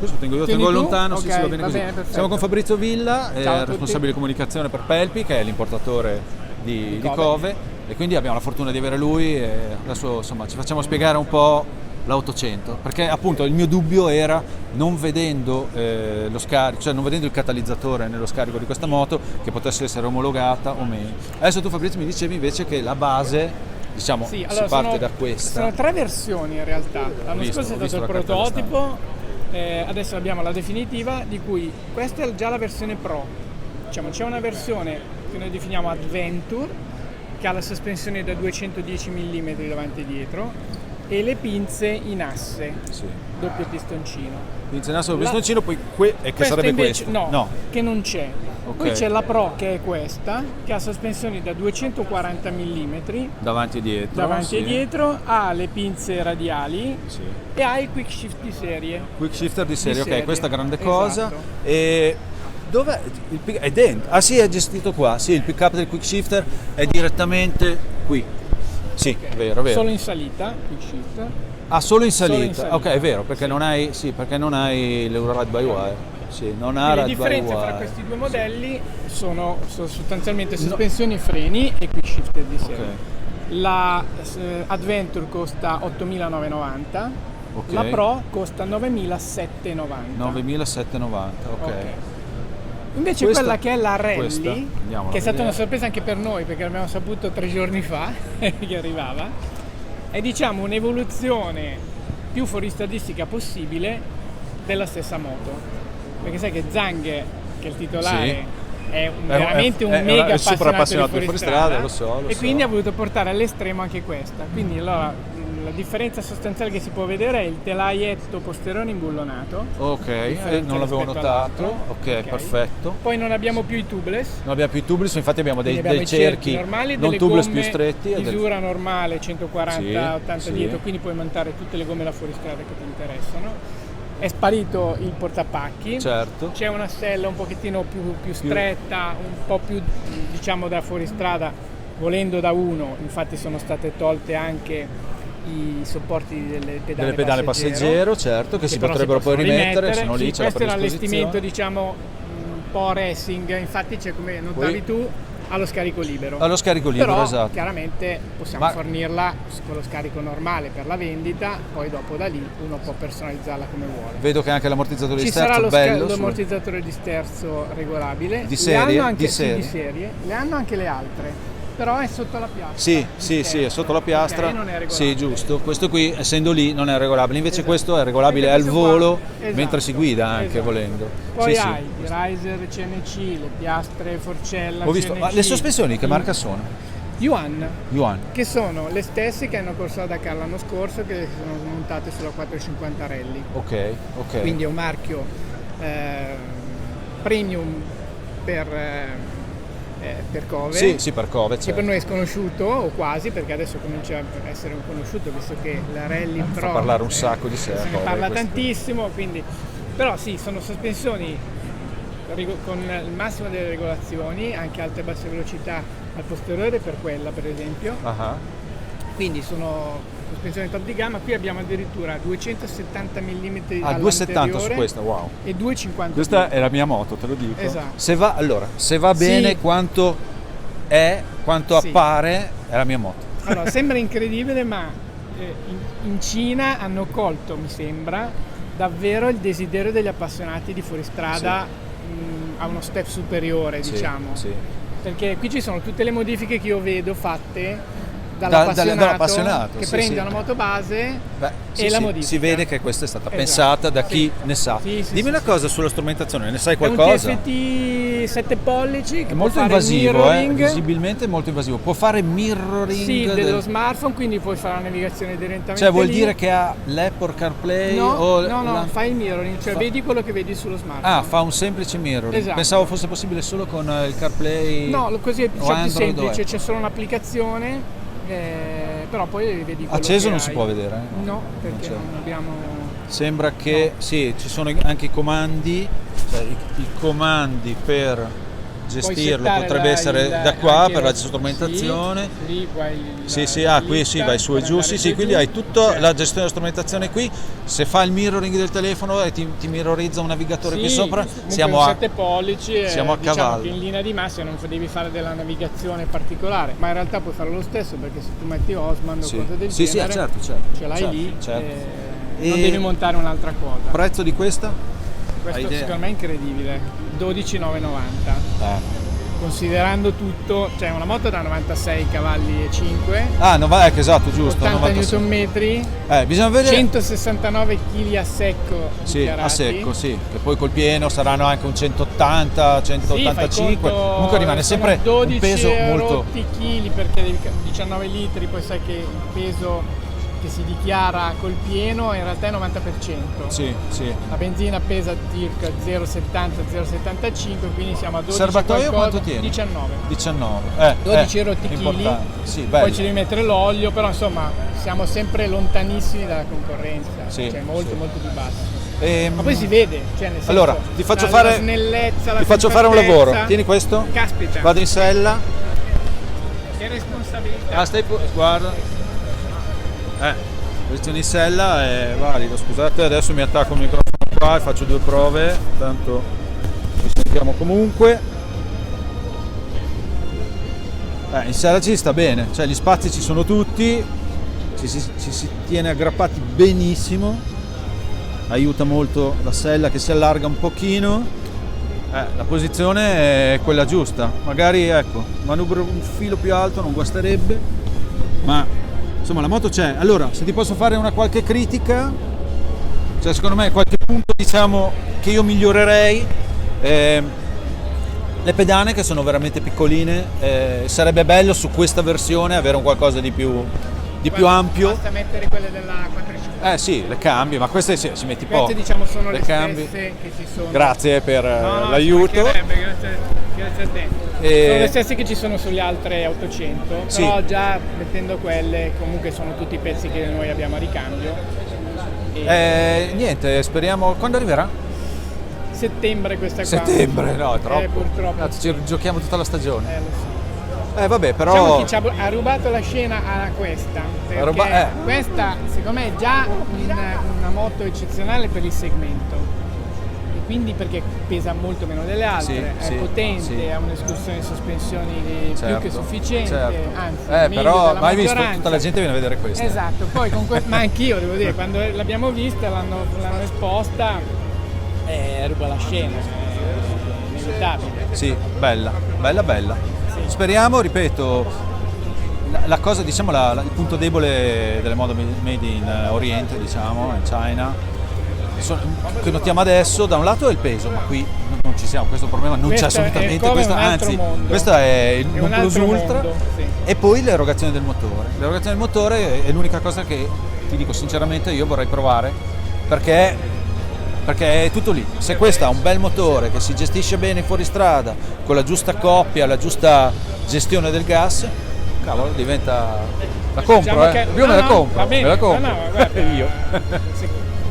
Questo tengo tu? lontano, Ok, sì, va bene così. perfetto. Siamo con Fabrizio Villa, Ciao a tutti. responsabile comunicazione per Pelpi, che è l'importatore di Cove, e quindi abbiamo la fortuna di avere lui e adesso insomma ci facciamo spiegare un po' l'Auto100, perché appunto il mio dubbio era, non vedendo lo scarico, cioè non vedendo il catalizzatore nello scarico di questa moto, che potesse essere omologata o meno. Adesso tu, Fabrizio, mi dicevi invece che la base, diciamo, Sì, si parte da sono questa. 3 versioni in realtà. L'anno scorso è stato il prototipo, adesso abbiamo la definitiva, di cui questa è già la versione Pro. Diciamo, c'è una versione che noi definiamo Adventure, che ha la sospensione da 210 mm davanti e dietro e le pinze in asse, doppio pistoncino. Pinze in asse, doppio pistoncino, poi che sarebbe invece, questo? No, che non c'è. Okay. Poi c'è la Pro, che è questa, che ha sospensioni da 240 mm davanti e dietro, ha le pinze radiali e ha il quick shift di serie. Quick shifter di serie, ok, questa grande Esatto. cosa. E dov'è è dentro? Ah sì, è gestito qua. Sì, il pick up del quick shifter è direttamente qui. Sì, Okay. vero. Solo in salita, quick shift. Ah, solo in salita. Solo in salita. Ok, è vero, perché non hai l'Euro Ride by Wire. Sì, non ha Le ride by differenze wire. tra questi due modelli sono sostanzialmente sospensioni e freni e quick shifter di serie. Okay. La Adventure costa 8.990, Okay. la Pro costa 9.790. 9.790, ok. Invece Questa- quella che è la Rally, andiamola che è stata a una vedere. sorpresa anche per noi perché l'abbiamo saputo 3 giorni fa che arrivava, è diciamo un'evoluzione più fuoristradistica possibile della stessa moto. Perché sai che Zhang, che è il titolare, è veramente un mega super appassionato di di fuoristrada, lo so. e quindi ha voluto portare all'estremo anche questa. Quindi allora la differenza sostanziale che si può vedere è il telaietto posteriore imbullonato. Ok, non l'avevo rispetto notato. all'altro. Ok, perfetto. Poi non abbiamo più i tubeless. Non abbiamo più i tubeless, infatti abbiamo Quindi dei abbiamo i cerchi normali, non delle tubeless gomme più stretti. misura normale 140-80 Sì, dietro, sì. quindi puoi montare tutte le gomme da fuoristrada che ti interessano. È sparito il portapacchi, Certo. c'è una sella un pochettino più stretta, un po' più diciamo da fuoristrada, volendo da uno, infatti sono state tolte anche i supporti delle pedale passeggero, certo, che si però potrebbero poi possono rimettere, sono lì, Sì, c'è la questo era predisposizione. l'allestimento diciamo un po' racing, infatti c'è, come notavi tu, allo scarico libero. Allo scarico libero, però, esatto. chiaramente possiamo fornirla con lo scarico normale per la vendita, poi dopo da lì uno può personalizzarla come vuole. Vedo che anche l'ammortizzatore Ci di sterzo sarà bello l'ammortizzatore di sterzo regolabile. Di serie? Le hanno anche, Di serie. Sì, di serie. Le hanno anche le altre, però è sotto la piastra. Sì, è sotto la piastra. Okay, non è regolabile. Sì, giusto. Questo qui, essendo lì, non è regolabile. Invece Esatto. questo è regolabile al Questo qua- volo, esatto, mentre si guida anche, esatto. volendo. Poi Sì, hai sì. i riser CNC, le piastre Forcella Ho visto, CNC. ma le sospensioni che marca sono? Yuan, Yuan. che sono le stesse che hanno corso a Dakar l'anno scorso, che sono montate sulla 450 Rally. Ok. Quindi è un marchio premium per Cove. Sì, per Cove, Che certo. per noi è sconosciuto, o quasi, perché adesso comincia a essere un conosciuto, visto che la Rally Pro Fa parlare un sacco di sé. se ne Cove, parla questo. tantissimo, quindi però sì, sono sospensioni con il massimo delle regolazioni, anche alte e basse velocità al posteriore per quella per esempio. Ah. Quindi sono sospensioni top di gamma. Qui abbiamo addirittura 270 mm Ah, 270 su questa, wow. e 250. Questa è la mia moto, te lo dico. Esatto. Se va bene Sì. quanto Sì. appare, è la mia moto. Allora, sembra incredibile, ma in Cina hanno colto, mi sembra, davvero il desiderio degli appassionati di fuoristrada a uno step superiore, Sì, diciamo. sì. Perché qui ci sono tutte le modifiche che io vedo fatte dall'appassionato che sì, prende sì. una moto base Sì, e la sì, modifica. si vede che questa è stata Esatto. pensata da chi Sì. ne sa. Sì, Dimmi una sì. cosa sulla strumentazione, ne sai È un qualcosa? TFT 7 pollici che È può molto fare invasivo, mirroring. visibilmente molto invasivo. Può fare mirroring Sì, dello smartphone, quindi puoi fare la navigazione direttamente. Cioè vuol lì. dire che ha l'Apple CarPlay No, o no, fai il mirroring, cioè vedi quello che vedi sullo smartphone. Ah, fa un semplice mirroring. Esatto. Pensavo fosse possibile solo con il CarPlay. No, così è o più Android o semplice, Apple. c'è solo un'applicazione, però poi vedi quello Acceso che non hai. si può vedere, eh? No, perché c'è. non abbiamo. Sembra che sì, ci sono anche i comandi, cioè i comandi per gestirlo settare potrebbe essere da qua anche per la lo- strumentazione. Sì, lì vai Qui sì, vai su e giù, sì, quindi hai tutta la gestione della strumentazione qui. Se fa il mirroring del telefono e ti mirrorizza un navigatore qui sopra, siamo a 7 pollici e siamo a diciamo cavallo. che in linea di massima non devi fare della navigazione particolare, ma in realtà puoi fare lo stesso, perché se tu metti Osman o cose del Sì, genere, certo, ce l'hai lì certo. e non devi montare un'altra quota. Prezzo di questa? Questo Hai idea? secondo me è incredibile, 12.990. Considerando tutto, cioè una moto da 96 cavalli e 5, Esatto, giusto, 80 96. Nm, Bisogna vedere. 169 kg a secco Sì, a dichiarati. secco, sì, che poi col pieno saranno anche un 180, 185, Sì, fai conto, comunque rimane sono sempre 12 un peso molto... chili, perché devi 19 litri, poi sai che il peso che si dichiara col pieno in realtà è 90%. Sì. La benzina pesa circa 0,70-0,75, quindi siamo a 12 Serbatoio qualcosa, quanto tiene? 19. 12 rotti chili, importante. Sì, bello. poi ci devi mettere l'olio, però insomma siamo sempre lontanissimi dalla concorrenza, Sì, cioè molto sì. molto più basso. Ma poi si vede, cioè nel senso, Allora, ti faccio la fare snellezza, la ti faccio fare un compattezza. lavoro. Tieni questo. Caspita. Vado in sella. Che responsabilità. Guarda. Posizione in sella è valido. Scusate, adesso mi attacco il microfono qua e faccio 2 prove, tanto ci sentiamo comunque. In sella ci sta bene, cioè gli spazi ci sono tutti, ci si tiene aggrappati benissimo, aiuta molto la sella che si allarga un pochino. La posizione è quella giusta, magari ecco, manubrio un filo più alto non guasterebbe, ma insomma la moto c'è. Allora, se ti posso fare una qualche critica, cioè secondo me qualche punto diciamo che io migliorerei, le pedane che sono veramente piccoline, sarebbe bello su questa versione avere un qualcosa di più ampio. Basta mettere quelle della 450. Sì, le cambi, ma queste ci metti poco. Queste diciamo sono le cambi. stesse che ci sono. Grazie per No, l'aiuto. Grazie a te. Sono le stesse che ci sono sulle altre 800, Sì. però già mettendo quelle comunque sono tutti i pezzi che noi abbiamo a ricambio. Niente, speriamo. Quando arriverà? Settembre questa qua. Settembre, no, è troppo. Purtroppo. Cazzo, ci giochiamo tutta la stagione. Lo so. Vabbè, però. Diciamo che ha rubato la scena a questa, perché questa secondo me è già una moto eccezionale per il segmento, e quindi perché pesa molto meno delle altre, è potente, ha un'escursione di sospensioni più che sufficiente, anzi meglio però della mai visto, maggioranza. tutta la gente viene a vedere questa. Esatto, poi con ma anch'io devo dire, quando l'abbiamo vista, l'hanno esposta, ruba la scena, è inevitabile. Sì, bella. Sì. Speriamo, ripeto, la cosa, diciamo, il punto debole delle moto made in Oriente, diciamo, in China, che notiamo adesso, da un lato è il peso, ma qui non ci siamo, questo problema non c'è assolutamente, anzi, questo è il non plus ultra, sì. E poi l'erogazione del motore. L'erogazione del motore è l'unica cosa che, ti dico sinceramente, io vorrei provare, perché è tutto lì. Se questo ha un bel motore che si gestisce bene in fuoristrada, con la giusta coppia, la giusta gestione del gas, cavolo, diventa... La compro, Diciamo Io me la compro, va bene. me la compro. No, guarda, io.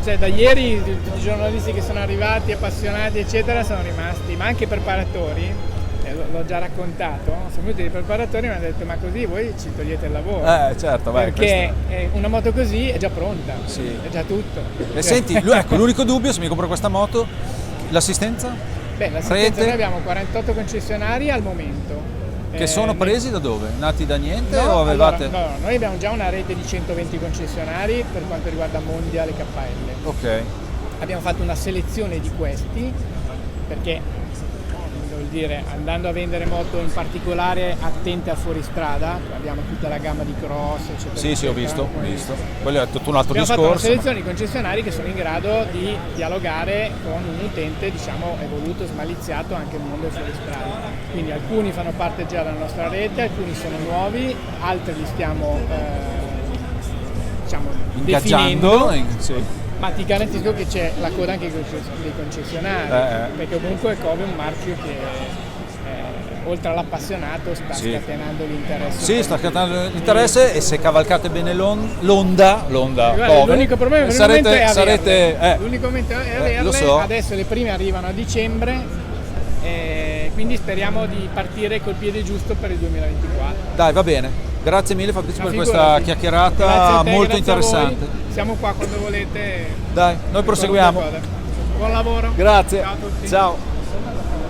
Cioè, da ieri tutti i giornalisti che sono arrivati, appassionati eccetera, sono rimasti, ma anche i preparatori, l'ho già raccontato, sono venuti dei preparatori e mi hanno detto: ma così voi ci togliete il lavoro, Certo, perché una moto così è già pronta, Sì. è già tutto. E senti, ecco, l'unico dubbio, se mi compro questa moto, l'assistenza? Beh, l'assistenza, noi abbiamo 48 concessionari al momento. Che sono presi da dove? Nati da niente No, o avevate? Allora, no, noi abbiamo già una rete di 120 concessionari per quanto riguarda Mondial e KL. Ok. Abbiamo fatto una selezione di questi perché, vuol dire, andando a vendere moto in particolare attente al fuoristrada, abbiamo tutta la gamma di cross, eccetera. Sì, eccetera. ho visto. Quello è tutto un altro Abbiamo discorso. fatto una selezione di concessionari che sono in grado di dialogare con un utente, diciamo, evoluto, smaliziato anche nel mondo del fuoristrada. Quindi alcuni fanno parte già della nostra rete, alcuni sono nuovi, altri li stiamo diciamo ingaggiando. definendo. Ma ti garantisco che c'è la coda anche dei concessionari, perché comunque Cove è un marchio che oltre all'appassionato sta scatenando l'interesse. Sì, sta scatenando l'interesse, e se cavalcate bene l'onda Guarda, l'unico problema per il momento è averle. L'unico momento è averle. Lo so. Adesso le prime arrivano a dicembre, quindi speriamo di partire col piede giusto per il 2024. Dai, va bene. Grazie mille Fabrizio per Figurati. questa chiacchierata Grazie a te, molto grazie a voi. interessante. Siamo qua quando volete. Dai, noi proseguiamo. Buon lavoro. Grazie. Ciao a tutti. Ciao.